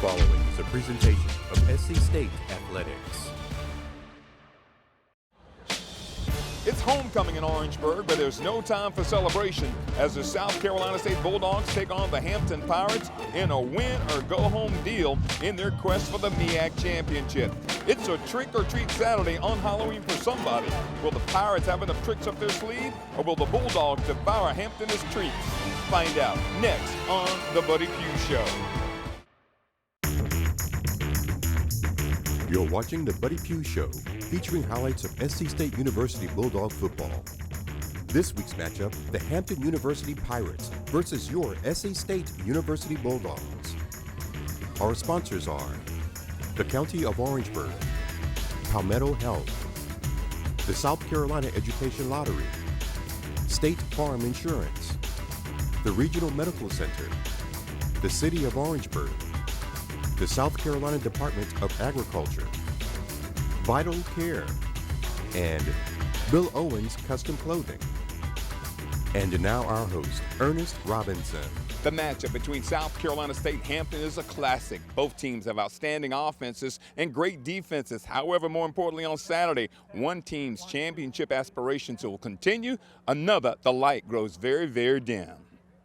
following is a presentation of SC State Athletics. It's homecoming in Orangeburg, but there's no time for celebration as the South Carolina State Bulldogs take on the Hampton Pirates in a win-or-go-home deal in their quest for the MEAC championship. It's a trick-or-treat Saturday on Halloween for somebody. Will the Pirates have enough tricks up their sleeve, or will the Bulldogs devour Hampton as treats? Find out next on The Buddy Pough Show. You're watching The Buddy Pough Show, featuring highlights of SC State University Bulldog football. This week's matchup, the Hampton University Pirates versus your SC State University Bulldogs. Our sponsors are the County of Orangeburg, Palmetto Health, the South Carolina Education Lottery, State Farm Insurance, the Regional Medical Center, the City of Orangeburg, the South Carolina Department of Agriculture, Vital Care, and Bill Owens Custom Clothing. And now our host, Ernest Robinson. The matchup between South Carolina State and Hampton is a classic. Both teams have outstanding offenses and great defenses. However, more importantly on Saturday, one team's championship aspirations will continue. Another, the light grows very, very dim.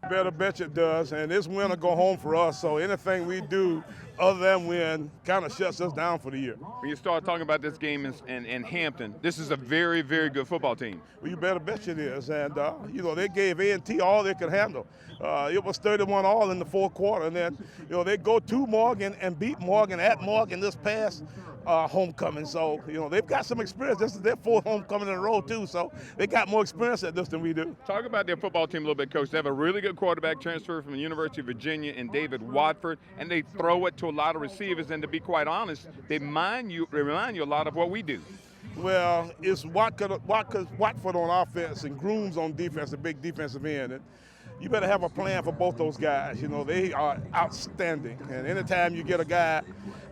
Better bet it does, and this win will go home for us, so anything we do other than win kind of shuts us down for the year. When you start talking about this game in Hampton, this is a very, very good football team. Well, you better bet it is, and you know, they gave A&T all they could handle. It was 31-all in the fourth quarter, and then you know, they go to Morgan and beat Morgan at Morgan this past homecoming. So, you know, they've got some experience. This is their fourth homecoming in a row, too. So they got more experience at this than we do. Talk about their football team a little bit, Coach. They have a really good quarterback transfer from the University of Virginia in David Watford, and they throw it to a lot of receivers. And to be quite honest, they remind you a lot of what we do. Well, it's Watford on offense and Grooms on defense, a big defensive end. And you better have a plan for both those guys. You know, they are outstanding. And anytime you get a guy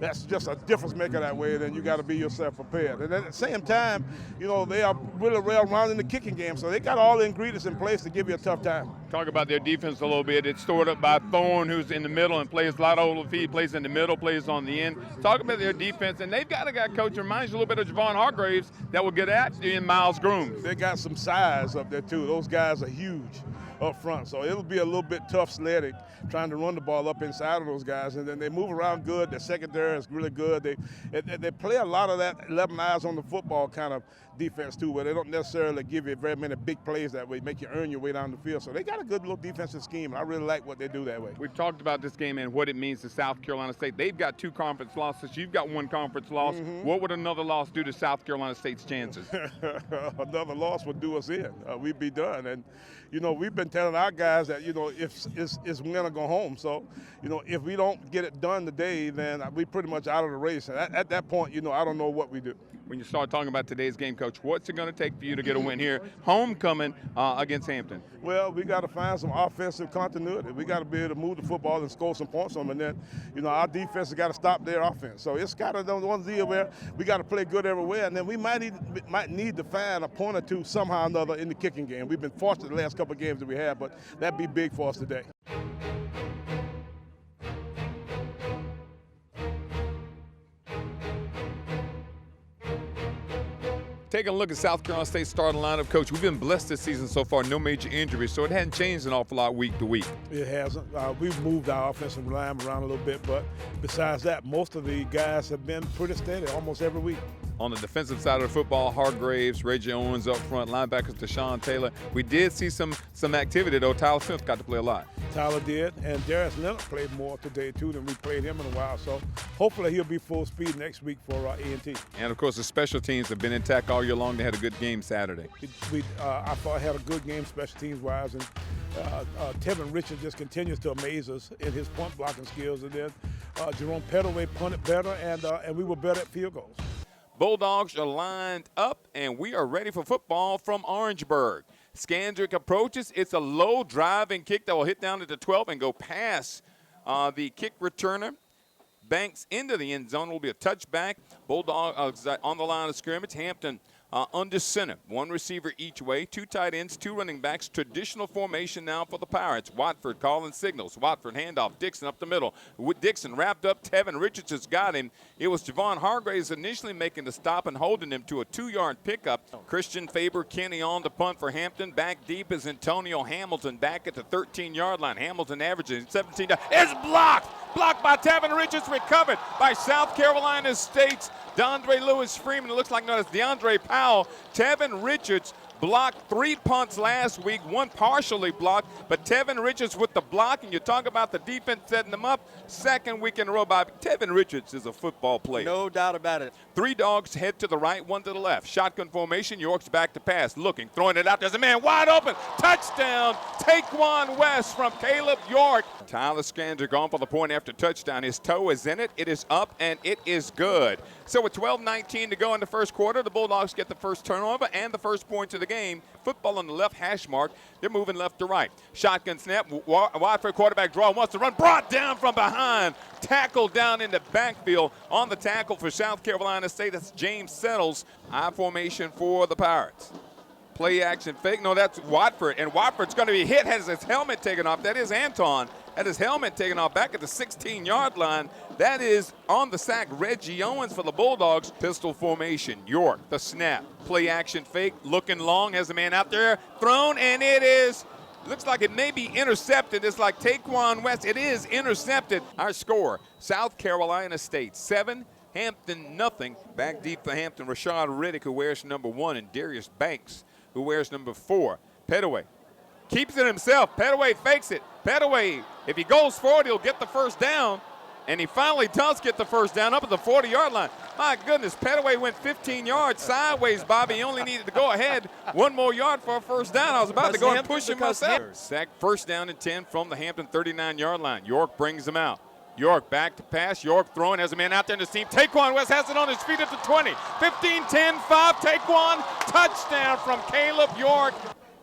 that's just a difference maker that way, then you got to be yourself prepared. And at the same time, you know, they are really well-rounded in the kicking game, so they got all the ingredients in place to give you a tough time. Talk about their defense a little bit. It's stored up by Thorne, who's in the middle and plays a lot of over feet, plays in the middle, plays on the end. Talk about their defense, and they've got a guy, Coach, reminds you a little bit of Javon Hargraves that will get at you in Miles Grooms. They got some size up there, too. Those guys are huge up front, so it'll be a little bit tough sledding, trying to run the ball up inside of those guys, and then they move around good. Their secondary is really good. They play a lot of that 11 eyes on the football kind of defense too, where they don't necessarily give you very many big plays that way, make you earn your way down the field. So they got a good little defensive scheme, and I really like what they do that way. We've talked about this game and what it means to South Carolina State. They've got 2 conference losses. You've got 1 conference loss. Mm-hmm. What would another loss do to South Carolina State's chances? Another loss would do us in. We'd be done. And, you know, we've been telling our guys that, you know, if it's win or go home. So, you know, if we don't get it done today, then we pretty much out of the race. And at that point, you know, I don't know what we do. When you start talking about today's game, Coach, what's it going to take for you to get a win here, homecoming against Hampton? Well, we got to find some offensive continuity. We got to be able to move the football and score some points on them. And then, you know, our defense has got to stop their offense. So it's got to be one deal where we got to play good everywhere. And then we might need to find a point or two somehow or another in the kicking game. We've been fortunate the last couple of games that we had, but that'd be big for us today. Taking a look at South Carolina State's starting lineup, Coach, we've been blessed this season so far, no major injuries, so it hadn't changed an awful lot week to week. It hasn't. We've moved our offensive line around a little bit, but besides that, most of the guys have been pretty steady almost every week. On the defensive side of the football, Hargraves, Reggie Owens up front, linebackers Deshaun Taylor. We did see some activity, though. Tyler Smith got to play a lot. Tyler did, and Darius Leonard played more today, too, than we played him in a while. So hopefully he'll be full speed next week for A&T. And, of course, the special teams have been intact all year long. They had a good game Saturday. I thought had a good game special teams-wise, and Tevin Richard just continues to amaze us in his punt blocking skills. And then Jerome Pettaway punted better, and we were better at field goals. Bulldogs are lined up, and we are ready for football from Orangeburg. Skandrick approaches. It's a low driving kick that will hit down to the 12 and go past the kick returner. Banks into the end zone. Will be a touchback. Bulldogs on the line of scrimmage. Hampton under center. One receiver each way, two tight ends, two running backs. Traditional formation now for the Pirates. Watford calling signals. Watford handoff. Dixon up the middle. Dixon wrapped up. Tevin Richards has got him. It was Javon Hargraves initially making the stop and holding him to a 2-yard pickup. Christian Faber-Kenny on the punt for Hampton. Back deep is Antonio Hamilton back at the 13-yard line. Hamilton averaging 17. It's blocked. Blocked by Tevin Richards. Recovered by South Carolina State's DeAndre Lewis Freeman. It looks like known as DeAndre Powell. Tevin Richards blocked 3 punts last week, one partially blocked, but Tevin Richards with the block, and you talk about the defense setting them up, second week in a row by Tevin Richards is a football player. No doubt about it. 3 dogs head to the right, 1 to the left. Shotgun formation, York's back to pass, looking, throwing it out. There's a man wide open. Touchdown, Taquan West from Caleb York. Tyler Skander gone for the point after touchdown. His toe is in it. It is up, and it is good. So with 12:19 to go in the first quarter, the Bulldogs get the first turnover and the first points of the game. Football on the left hash mark. They're moving left to right. Shotgun snap. Watford quarterback draw. Wants to run. Brought down from behind. Tackled down in the backfield. On the tackle for South Carolina State, that's James Settles. I formation for the Pirates. Play action fake. No, that's Watford. And Watford's going to be hit. Has his helmet taken off. That is Anton. Had his helmet taken off back at the 16-yard line. That is on the sack. Reggie Owens for the Bulldogs. Pistol formation. York, the snap. Play action fake. Looking long. Has a man out there. Thrown, and it is. Looks like it may be intercepted. It's like Taquan West. It is intercepted. Our score, South Carolina State 7, Hampton nothing. Back deep for Hampton, Rashad Riddick, who wears number 1, and Darius Banks, who wears number 4. Pettaway keeps it himself. Pettaway fakes it. Pettaway, if he goes forward, he'll get the first down. And he finally does get the first down up at the 40-yard line. My goodness, Pettaway went 15 yards sideways, Bobby. He only needed to go ahead 1 more yard for a first down. I was about to go and push him myself. Sack, first down and 10 from the Hampton 39-yard line. York brings him out. York back to pass. York throwing. Has a man out there in the seam. Taquan West has it on his feet at the 20. 15, 10, 5. Taquan. Touchdown from Caleb York.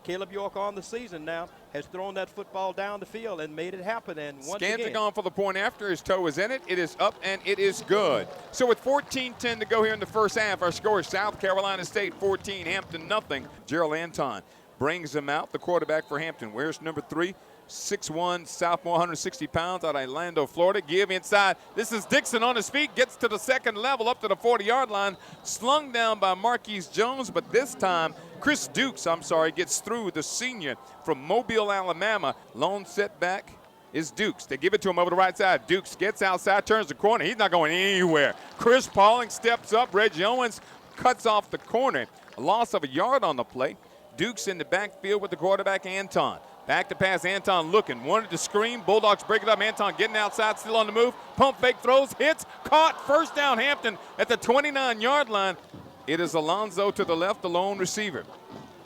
Caleb York on the season now has thrown that football down the field and made it happen. And once again, on for the point after. His toe is in it. It is up, and it is good. So with 14-10 to go here in the first half, our score is South Carolina State 14, Hampton nothing. Gerald Anton brings him out, the quarterback for Hampton. Where's number 3? 6'1", sophomore, 160 pounds, out of Orlando, Florida. Give inside. This is Dixon on his feet. Gets to the second level, up to the 40-yard line. Slung down by Marquise Jones, but this time Chris Dukes, gets through, the senior from Mobile, Alabama. Lone setback is Dukes. They give it to him over the right side. Dukes gets outside, turns the corner. He's not going anywhere. Chris Pauling steps up. Reggie Owens cuts off the corner. A loss of a yard on the play. Dukes in the backfield with the quarterback, Anton. Back to pass, Anton looking, wanted to scream. Bulldogs break it up. Anton getting outside, still on the move. Pump fake throws, hits, caught. First down, Hampton at the 29-yard line. It is Alonzo to the left, the lone receiver.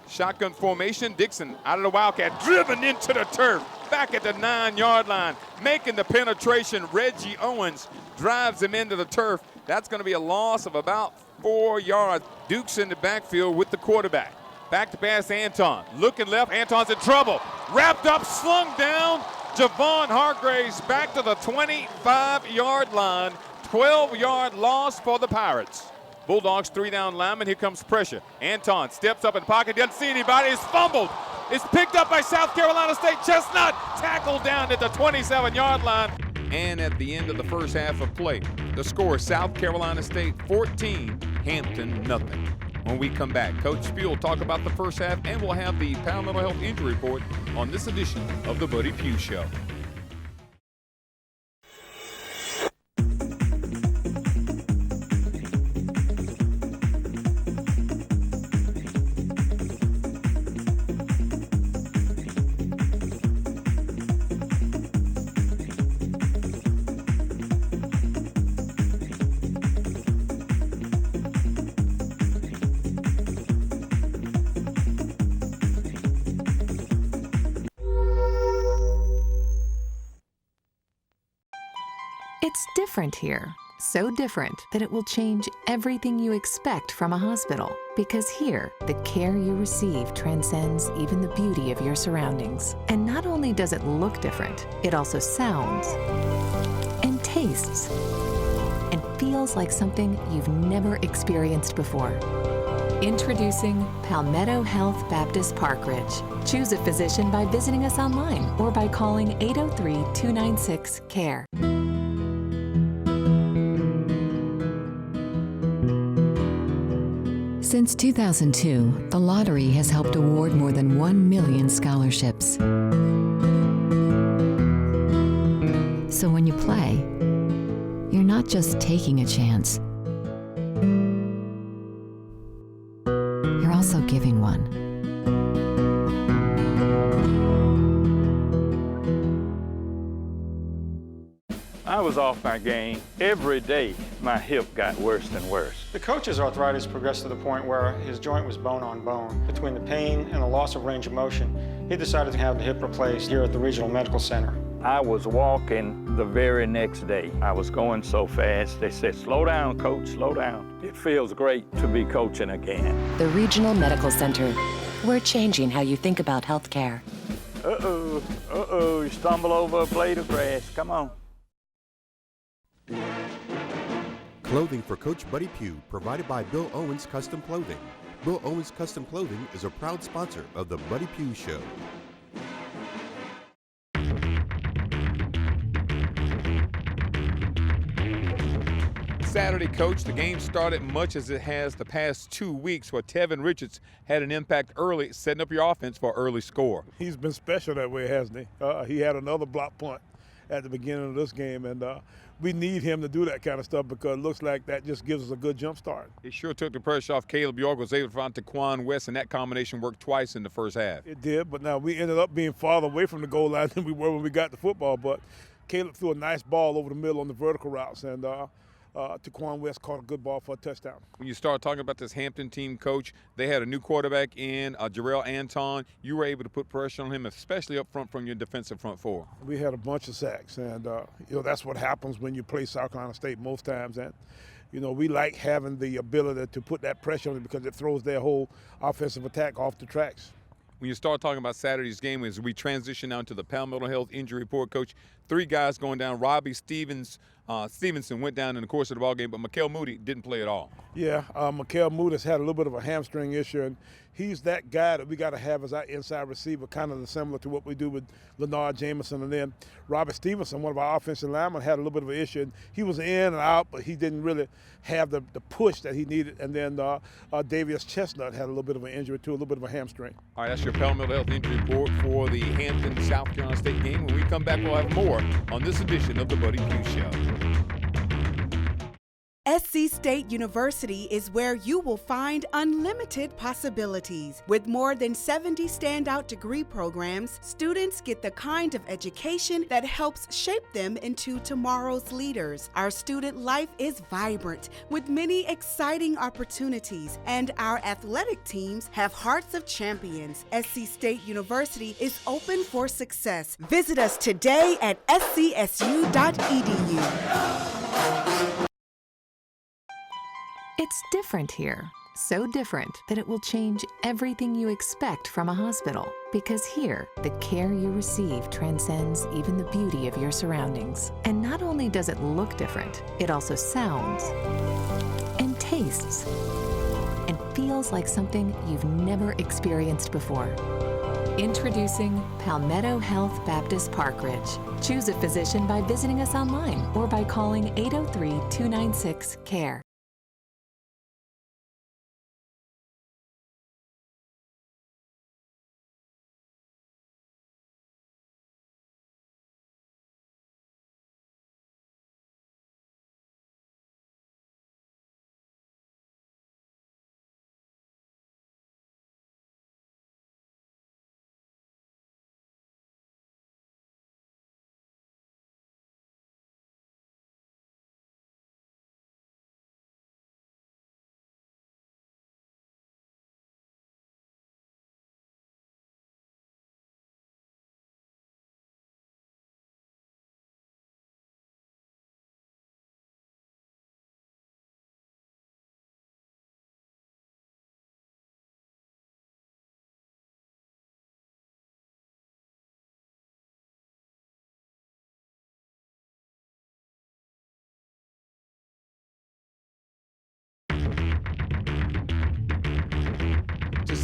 Shotgun formation, Dixon out of the Wildcat, driven into the turf. Back at the 9-yard line, making the penetration. Reggie Owens drives him into the turf. That's going to be a loss of about 4 yards. Dukes in the backfield with the quarterback. Back to pass, Anton. Looking left, Anton's in trouble. Wrapped up, slung down. Javon Hargraves back to the 25-yard line. 12-yard loss for the Pirates. Bulldogs 3-down lineman. Here comes pressure. Anton steps up in the pocket, doesn't see anybody. It's fumbled. It's picked up by South Carolina State. Chestnut tackled down at the 27-yard line. And at the end of the first half of play, the score, South Carolina State 14, Hampton nothing. When we come back, Coach Spiel will talk about the first half, and we'll have the Pough Mental Health Injury Report on this edition of the Buddy Pough Show. It's different here. So different that it will change everything you expect from a hospital. Because here, the care you receive transcends even the beauty of your surroundings. And not only does it look different, it also sounds and tastes and feels like something you've never experienced before. Introducing Palmetto Health Baptist Park Ridge. Choose a physician by visiting us online or by calling 803-296-CARE. Since 2002, the lottery has helped award more than 1 million scholarships. So when you play, you're not just taking a chance, you're also giving one. I was off my game. Every day, my hip got worse and worse. The coach's arthritis progressed to the point where his joint was bone on bone. Between the pain and the loss of range of motion, he decided to have the hip replaced here at the Regional Medical Center. I was walking the very next day. I was going so fast, they said, slow down, coach, slow down. It feels great to be coaching again. The Regional Medical Center. We're changing how you think about health care. You stumble over a blade of grass. Come on. Clothing for Coach Buddy Pough, provided by Bill Owens Custom Clothing. Bill Owens Custom Clothing is a proud sponsor of the Buddy Pough Show. Saturday, Coach, the game started much as it has the past 2 weeks, where Tevin Richards had an impact early, setting up your offense for an early score. He's been special that way, hasn't he? He had another block punt at the beginning of this game, and we need him to do that kind of stuff because it looks like that just gives us a good jump start. He sure took the pressure off. Caleb York was able to find Taquan West, and that combination worked twice in the first half. It did, but now we ended up being farther away from the goal line than we were when we got the football, but Caleb threw a nice ball over the middle on the vertical routes, and Taquan West caught a good ball for a touchdown. When you start talking about this Hampton team, Coach, they had a new quarterback in, Jarrell Anton. You were able to put pressure on him, especially up front from your defensive front four. We had a bunch of sacks, and that's what happens when you play South Carolina State most times. And we like having the ability to put that pressure on them because it throws their whole offensive attack off the tracks. When you start talking about Saturday's game, as we transition now to the Palmetto Health injury report, Coach, 3 guys going down. Robbie Stevenson went down in the course of the ballgame, but Mikael Moody didn't play at all. Yeah, Mikael Moody's had a little bit of a hamstring issue, and he's that guy that we got to have as our inside receiver, kind of similar to what we do with Leonard Jameson. And then Robert Stevenson, one of our offensive linemen, had a little bit of an issue. And he was in and out, but he didn't really have the push that he needed. And then Davius Chestnut had a little bit of an injury, too, a little bit of a hamstring. All right, that's your Palmetto Health injury report for the Hampton, South Carolina State game. When we come back, we'll have more on this edition of the Buddy Pough Show. SC State University is where you will find unlimited possibilities. With more than 70 standout degree programs, students get the kind of education that helps shape them into tomorrow's leaders. Our student life is vibrant, with many exciting opportunities, and our athletic teams have hearts of champions. SC State University is open for success. Visit us today at scsu.edu. It's different here. So different that it will change everything you expect from a hospital. Because here, the care you receive transcends even the beauty of your surroundings. And not only does it look different, it also sounds and tastes and feels like something you've never experienced before. Introducing Palmetto Health Baptist Park Ridge. Choose a physician by visiting us online or by calling 803-296-CARE.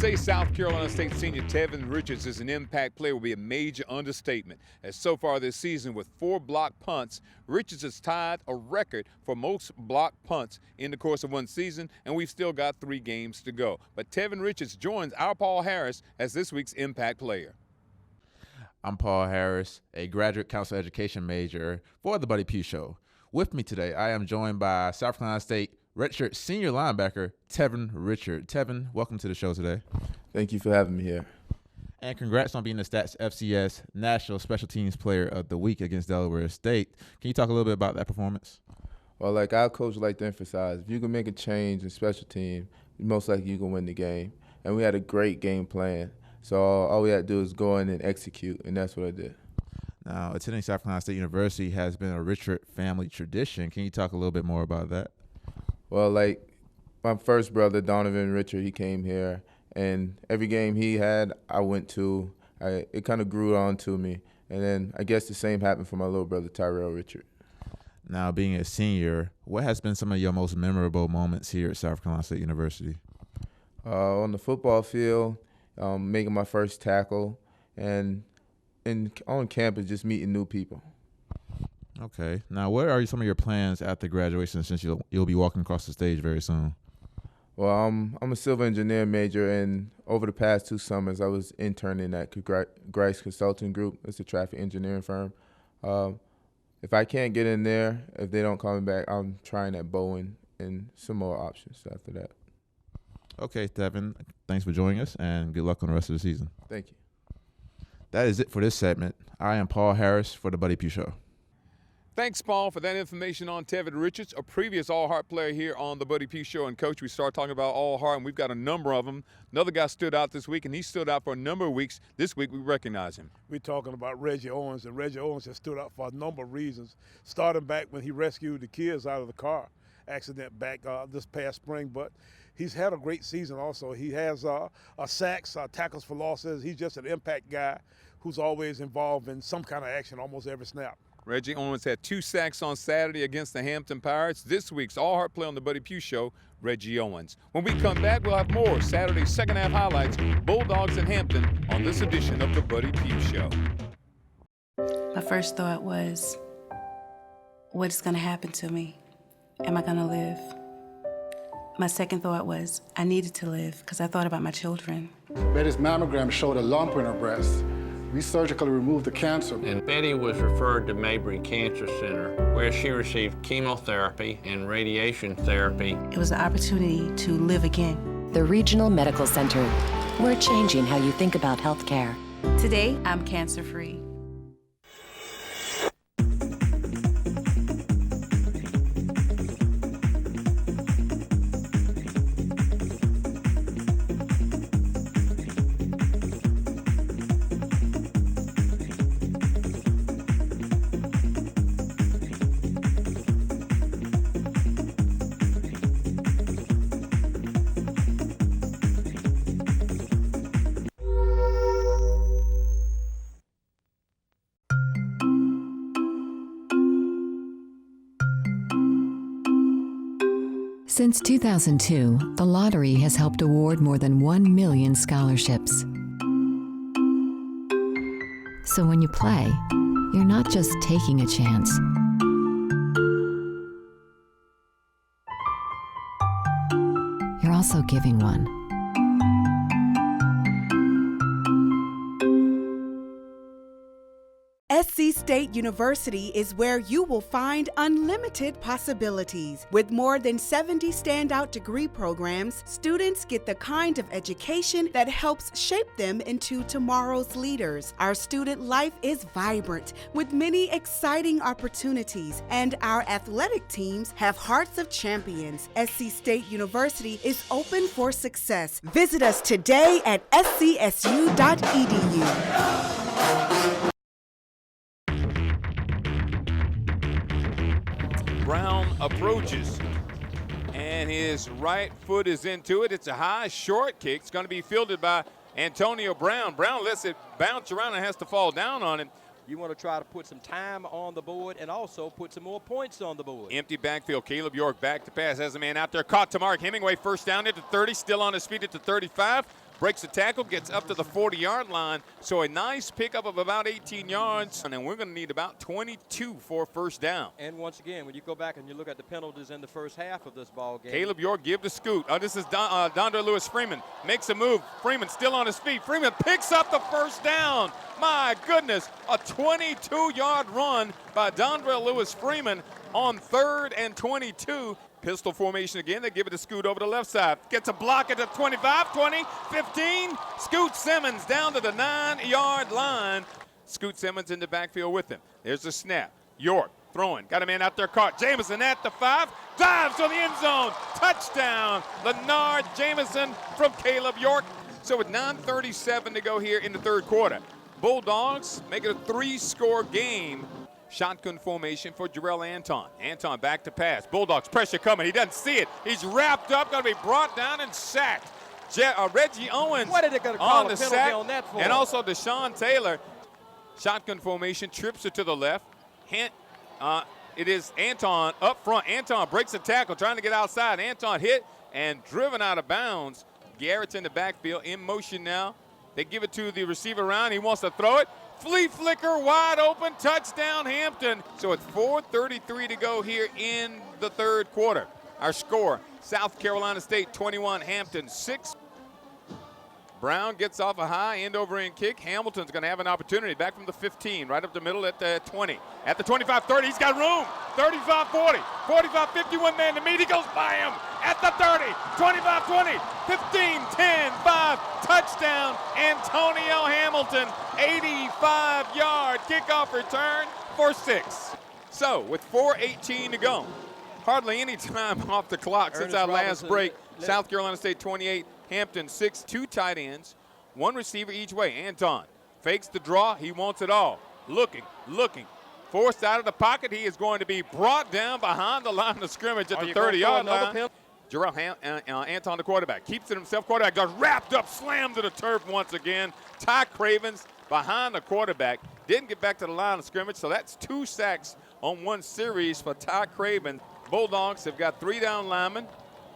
say South Carolina State senior Tevin Richards is an impact player will be a major understatement, as so far this season with 4 blocked punts, Richards has tied a record for most blocked punts in the course of one season, and we've still got 3 games to go. But Tevin Richards joins our Paul Harris as this week's impact player. I'm Paul Harris, a graduate council education major for the Buddy Pough Show. With me today, I am joined by South Carolina State redshirt senior linebacker Tevin Richards. Tevin, welcome to the show today. Thank you for having me here. And congrats on being the Stats FCS National Special Teams Player of the Week against Delaware State. Can you talk a little bit about that performance? Well, like our coach like to emphasize, if you can make a change in special team, most likely you can win the game. And we had a great game plan. So all we had to do is go in and execute, and that's what I did. Now, attending South Carolina State University has been a Richard family tradition. Can you talk a little bit more about that? Well, like my first brother, Donovan Richard, he came here, and every game he had, I went to. It kind of grew on to me. And then I guess the same happened for my little brother, Tyrell Richard. Now, being a senior, what has been some of your most memorable moments here at South Carolina State University? On the football field, making my first tackle, and on campus just meeting new people. Okay. Now, what are some of your plans after graduation, since you'll be walking across the stage very soon? Well, I'm a civil engineer major, and over the past 2 summers, I was interning at Grice Consulting Group. It's a traffic engineering firm. If I can't get in there, if they don't call me back, I'm trying at Bowen and some more options after that. Okay, Tevin, thanks for joining us, and good luck on the rest of the season. Thank you. That is it for this segment. I am Paul Harris for the Buddy Pough Show. Thanks, Paul, for that information on Tevin Richards, a previous All-Heart player here on the Buddy Pough Show. And, Coach, we start talking about All-Heart, and we've got a number of them. Another guy stood out this week, and he stood out for a number of weeks. This week we recognize him. We're talking about Reggie Owens, and Reggie Owens has stood out for a number of reasons, starting back when he rescued the kids out of the car accident back this past spring. But he's had a great season also. He has sacks, tackles for losses. He's just an impact guy who's always involved in some kind of action almost every snap. Reggie Owens had 2 sacks on Saturday against the Hampton Pirates. This week's All-Heart play on the Buddy Pough Show, Reggie Owens. When we come back, we'll have more Saturday second half highlights, Bulldogs and Hampton, on this edition of the Buddy Pough Show. My first thought was, what is going to happen to me? Am I going to live? My second thought was, I needed to live because I thought about my children. Betty's mammogram showed a lump in her breast. We surgically removed the cancer. And Betty was referred to Mabry Cancer Center, where she received chemotherapy and radiation therapy. It was an opportunity to live again. The Regional Medical Center. We're changing how you think about health care. Today, I'm cancer-free. Since 2002, the lottery has helped award more than 1 million scholarships. So when you play, you're not just taking a chance. You're also giving one. SC State University is where you will find unlimited possibilities. With more than 70 standout degree programs, students get the kind of education that helps shape them into tomorrow's leaders. Our student life is vibrant with many exciting opportunities, and our athletic teams have hearts of champions. SC State University is open for success. Visit us today at scsu.edu. Brown approaches, and his right foot is into it. It's a high, short kick. It's going to be fielded by Antonio Brown. Brown lets it bounce around and has to fall down on it. You want to try to put some time on the board and also put some more points on the board. Empty backfield. Caleb York back to pass. Has a man out there. Caught to Mark Hemingway. First down at the 30. Still on his feet at the 35. breaks the tackle, gets up to the 40-yard line. So a nice pickup of about 18 yards, and then we're going to need about 22 for a first down. And once again, when you go back and you look at the penalties in the first half of this ball game. Caleb York give to Scoot. This is Dondre Lewis Freeman. Makes a move. Freeman still on his feet. Freeman picks up the first down. My goodness, a 22-yard run by Dondre Lewis Freeman on 3rd and 22. Pistol formation again. They give it to Scoot over the left side. Gets a block at the 25, 20, 15. Scoot Simmons down to the 9-yard line. Scoot Simmons in the backfield with him. There's the snap. York throwing. Got a man out there caught. Jameson at the 5. Dives to the end zone. Touchdown. Leonard Jameson from Caleb York. So with 9:37 to go here in the 3rd quarter. Bulldogs make it a 3-score game. Shotgun formation for Jarrell Anton. Anton back to pass. Bulldogs pressure coming. He doesn't see it. He's wrapped up. Going to be brought down and sacked. Reggie Owens what are they going to call on the a penalty sack. on that for? And also Deshaun Taylor. Shotgun formation. Trips it to the left. It is Anton up front. Anton breaks the tackle. Trying to get outside. Anton hit and driven out of bounds. Garrett's in the backfield. In motion now. They give it to the receiver around. He wants to throw it. Flea flicker, wide open, touchdown Hampton. So it's 4:33 to go here in the 3rd quarter. Our score, South Carolina State 21, Hampton 6. Brown gets off a high end-over-end kick. Hamilton's going to have an opportunity back from the 15, right up the middle at the 20. At the 25-30, he's got room. 35-40, 45-50, one man to meet. He goes by him at the 30, 25-20, 15-10-5, touchdown, Antonio Hamilton, 85-yard kickoff return for 6. So with 4:18 to go, hardly any time off the clock since our last break. South Carolina State 28, Hampton 6, 2 tight ends, 1 receiver each way. Anton fakes the draw. He wants it all. Looking. Forced out of the pocket. He is going to be brought down behind the line of scrimmage at the 30-yard line. Jarrell Anton, the quarterback, keeps it himself. Quarterback got wrapped up, slammed to the turf once again. Ty Cravens behind the quarterback. Didn't get back to the line of scrimmage, so that's 2 sacks on 1 series for Ty Cravens. Bulldogs have got 3 down linemen.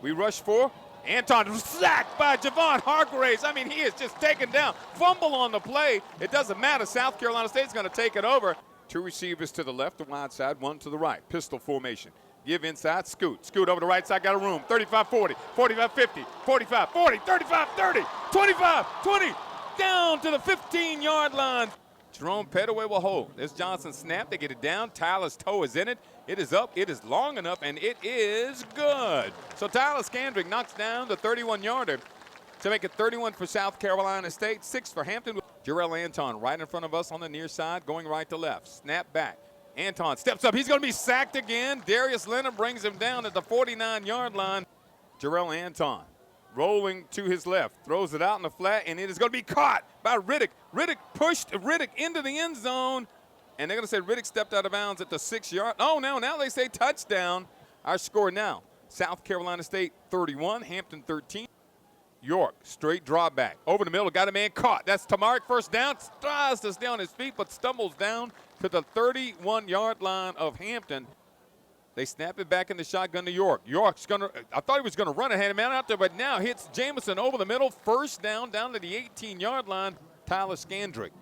We rush 4. Anton sacked by Javon Hargraves. I mean, he is just taken down. Fumble on the play. It doesn't matter. South Carolina State's going to take it over. 2 receivers to the left, the wide side, 1 to the right. Pistol formation. Give inside, Scoot. Scoot over the right side, got a room. 35-40, 45-50, 45-40, 35-30, 25-20, down to the 15-yard line. Jerome Pettaway will hold. There's Johnson snap. They get it down. Tyler's toe is in it. It is up. It is long enough, and it is good. So Tyler Scandrick knocks down the 31-yarder to make it 31 for South Carolina State, 6 for Hampton. Jarrell Anton right in front of us on the near side, going right to left. Snap back. Anton steps up. He's going to be sacked again. Darius Leonard brings him down at the 49-yard line. Jarrell Anton rolling to his left, throws it out in the flat, and it is going to be caught by Riddick. Riddick pushed Riddick into the end zone, and they're going to say Riddick stepped out of bounds at the 6-yard. Oh, now they say touchdown. Our score now, South Carolina State 31, Hampton 13. York, straight drop back. Over the middle, got a man caught. That's Tamarik, first down. Tries to stay on his feet, but stumbles down to the 31-yard line of Hampton. They snap it back in the shotgun to York. York's going to, I thought he was going to run ahead of man out there, but now hits Jameson over the middle. First down to the 18-yard line. Tyler Scandrick,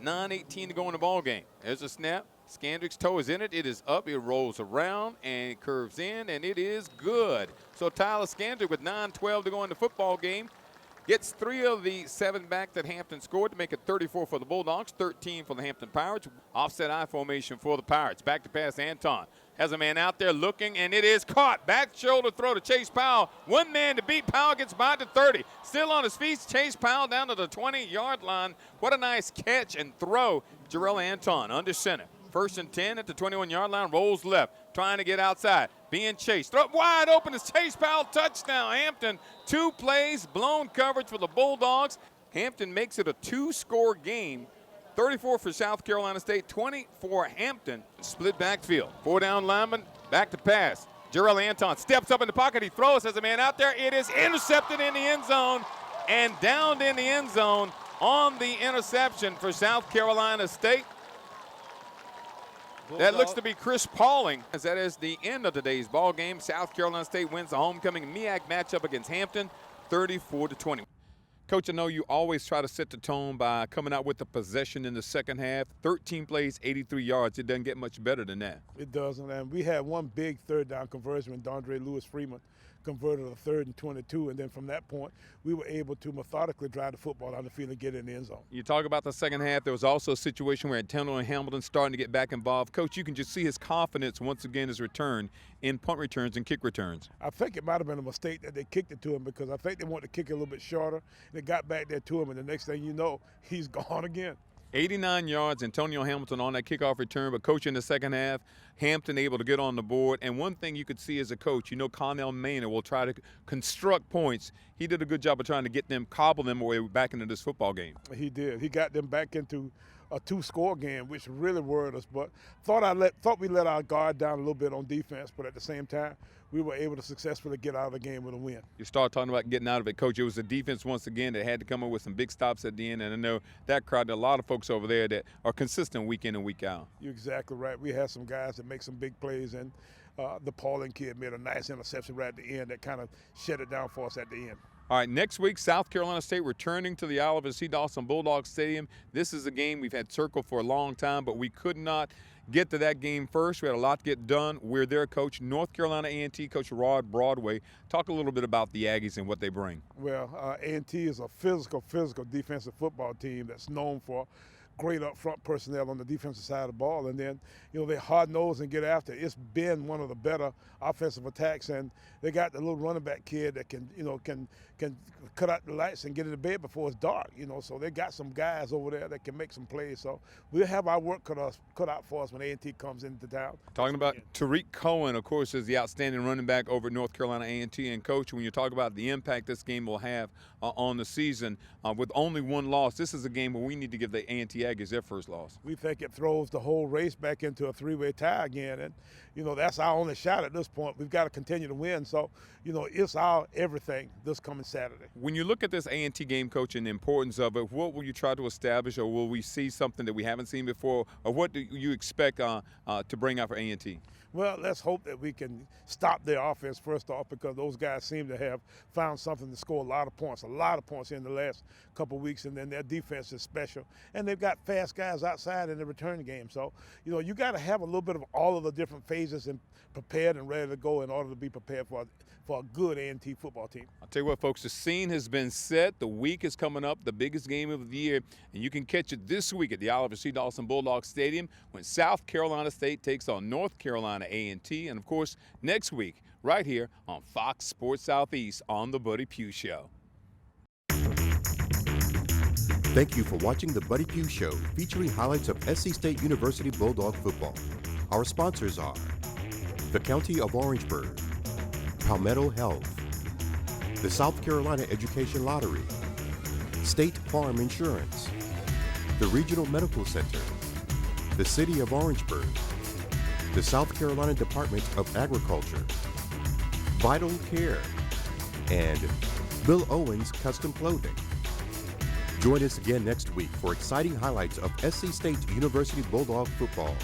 9:18 to go in the ball game. There's a snap. Scandrick's toe is in it. It is up. It rolls around and curves in, and it is good. So Tyler Scandrick with 9:12 to go in the football game gets 3 of the 7 back that Hampton scored to make it 34 for the Bulldogs, 13 for the Hampton Pirates. Offset I formation for the Pirates. Back to pass Anton. Has a man out there looking, and it is caught. Back shoulder throw to Chase Powell. One man to beat. Powell gets by to 30. Still on his feet. Chase Powell down to the 20-yard line. What a nice catch and throw. Jarrell Anton under center. 1st and 10 at the 21-yard line. Rolls left. Trying to get outside. Being chased. Throw wide open is Chase Powell. Touchdown, Hampton. 2 plays. Blown coverage for the Bulldogs. Hampton makes it a 2-score game. 34 for South Carolina State, 20 for Hampton. Split backfield. 4 down lineman, back to pass. Jarrell Anton steps up in the pocket. He throws, has a man out there. It is intercepted in the end zone and downed in the end zone on the interception for South Carolina State. That looks to be Chris Pauling, as that is the end of today's ball game. South Carolina State wins the homecoming MEAC matchup against Hampton, 34-20. Coach, I know you always try to set the tone by coming out with the possession in the second half. 13 plays, 83 yards. It doesn't get much better than that. It doesn't. And we had one big third down conversion when Dondre Lewis-Freeman converted a 3rd and 22. And then from that point, we were able to methodically drive the football down the field and get in the end zone. You talk about the second half. There was also a situation where Antonio and Hamilton starting to get back involved. Coach, you can just see his confidence once again is returned in punt returns and kick returns. I think it might have been a mistake that they kicked it to him because I think they wanted to kick it a little bit shorter. And it got back there to him, and the next thing you know, he's gone again. 89 yards, Antonio Hamilton on that kickoff return, but coach in the second half, Hampton able to get on the board. And one thing you could see as a coach, you know Connell Maynard will try to construct points. He did a good job of trying to get them, cobble them away back into this football game. He did. He got them back into a 2-score game, which really worried us. But thought we let our guard down a little bit on defense, but at the same time, we were able to successfully get out of the game with a win. You start talking about getting out of it, Coach. It was the defense once again that had to come up with some big stops at the end, and I know that crowd, there are a lot of folks over there that are consistent week in and week out. You're exactly right. We had some guys that make some big plays, and the Pauling kid made a nice interception right at the end that kind of shut it down for us at the end. All right, next week, South Carolina State returning to the Oliver C. Dawson Bulldog Stadium. This is a game we've had circled for a long time, but we could not get to that game first. We had a lot to get done. We're there, Coach. North Carolina A&T, Coach Rod Broadway. Talk a little bit about the Aggies and what they bring. Well, A&T is a physical defensive football team that's known for great up front personnel on the defensive side of the ball, and then they're hard-nosed and get after it. It's been one of the better offensive attacks, and they got the little running back kid that can cut out the lights and get into bed before it's dark. So they got some guys over there that can make some plays. So we'll have our work cut out for us when A&T comes into town. Talking about Tariq Cohen, of course, is the outstanding running back over at North Carolina A&T. And Coach, when you talk about the impact this game will have on the season, with only one loss, this is a game where we need to give the A&T Aggies their first loss. We think it throws the whole race back into a 3-way tie again, and that's our only shot at this point. We've got to continue to win, so it's our everything this coming Saturday. When you look at this A&T game, Coach, and the importance of it, what will you try to establish, or will we see something that we haven't seen before, or what do you expect to bring out for A&T? Well, let's hope that we can stop their offense first off, because those guys seem to have found something to score a lot of points in the last couple of weeks, and then their defense is special. And they've got fast guys outside in the return game. So, you got to have a little bit of all of the different phases and prepared and ready to go in order to be prepared for a good A&T football team. I'll tell you what, folks, the scene has been set. The week is coming up, the biggest game of the year, and you can catch it this week at the Oliver C. Dawson Bulldog Stadium when South Carolina State takes on North Carolina A&T, and of course, next week, right here on Fox Sports Southeast on The Buddy Pough Show. Thank you for watching The Buddy Pough Show, featuring highlights of SC State University Bulldog football. Our sponsors are the County of Orangeburg, Palmetto Health, the South Carolina Education Lottery, State Farm Insurance, the Regional Medical Center, the City of Orangeburg, the South Carolina Department of Agriculture, Vital Care, and Bill Owens Custom Clothing. Join us again next week for exciting highlights of SC State University Bulldog football.